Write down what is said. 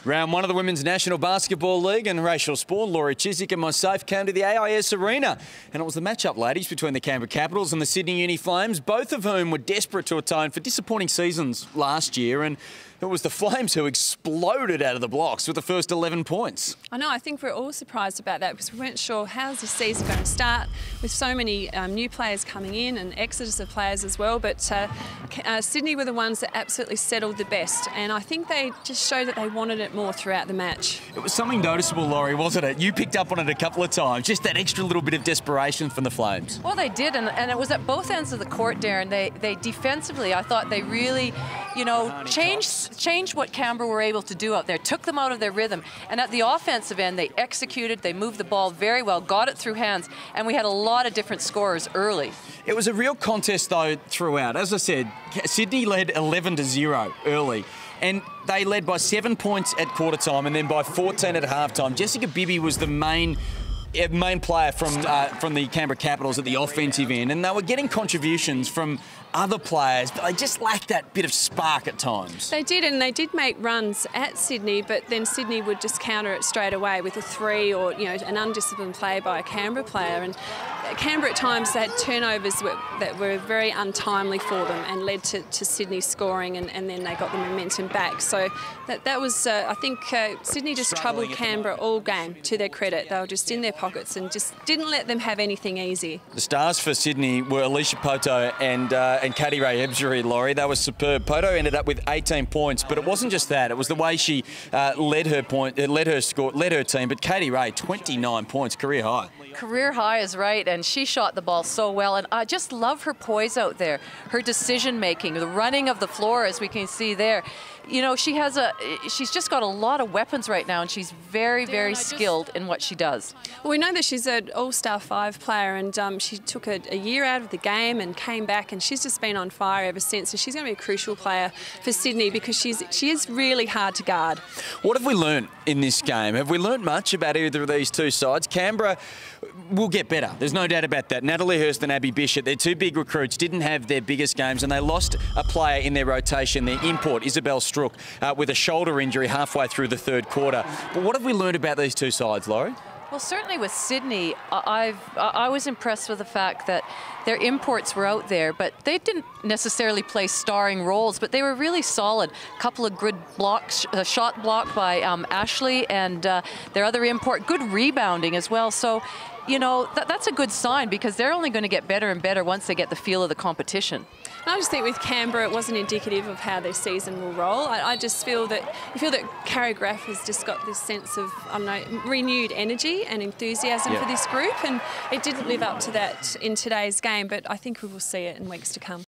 Round one of the Women's National Basketball League and Racial Sport, Laurie Chiswick and myself came to the AIS Arena. And it was the match-up, ladies, between the Canberra Capitals and the Sydney Uni Flames, both of whom were desperate to atone for disappointing seasons last year. And it was the Flames who exploded out of the blocks with the first 11 points. I know, I think we're all surprised about that because we weren't sure how's the season going to start with so many new players coming in and exodus of players as well. But Sydney were the ones that absolutely settled the best, and I think they just showed that they wanted it more throughout the match. It was something noticeable, Laurie, wasn't it? You picked up on it a couple of times, just that extra little bit of desperation from the Flames. Well, they did, and it was at both ends of the court, Darren. They defensively, I thought they really, changed what Canberra were able to do out there, took them out of their rhythm. And at the offensive end, they executed, they moved the ball very well, got it through hands, and we had a lot of different scorers early. It was a real contest, though, throughout. As I said, Sydney led 11-0 early. And they led by 7 points at quarter time and then by 14 at half time. Jessica Bibby was the main player from the Canberra Capitals at the offensive end, and they were getting contributions from other players, but they just lacked that bit of spark at times. They did, and they did make runs at Sydney, but then Sydney would just counter it straight away with a three or an undisciplined play by a Canberra player. And Canberra at times they had turnovers that were very untimely for them and led to Sydney scoring, and then they got the momentum back. So that was, I think, Sydney just troubled Canberra all game, to their credit. They were just in their pockets and just didn't let them have anything easy. The stars for Sydney were Alicia Poto and Katie Ray Ebsbury, Laurie. They were superb. Poto ended up with 18 points, but it wasn't just that. It was the way she led her team. But Katie Ray, 29 points, career high. Career high is right, and she shot the ball so well, and I just love her poise out there, her decision making, the running of the floor, as we can see there. She's just got a lot of weapons right now, and she's very skilled in what she does. Well, we know that she's an all-star 5 player, and she took a year out of the game and came back, and she's just been on fire ever since. So she's going to be a crucial player for Sydney because she is really hard to guard. What have we learnt in this game? Have we learnt much about either of these two sides? Canberra will get better. There's no doubt about that. Natalie Hurst and Abby Bishop, their two big recruits, didn't have their biggest games, and they lost a player in their rotation, their import, Isabel Strook, with a shoulder injury halfway through the third quarter. But what have we learned about these two sides, Laurie? Well, certainly with Sydney, I was impressed with the fact that their imports were out there, but they didn't necessarily play starring roles, but they were really solid. A couple of good blocks, shot blocked by Ashley, and their other import, good rebounding as well. So, that's a good sign because they're only going to get better and better once they get the feel of the competition. I just think with Canberra, it wasn't indicative of how their season will roll. I just feel that Carrie Graf has just got this sense of, renewed energy and enthusiasm for this group, and it didn't live up to that in today's game, but I think we will see it in weeks to come.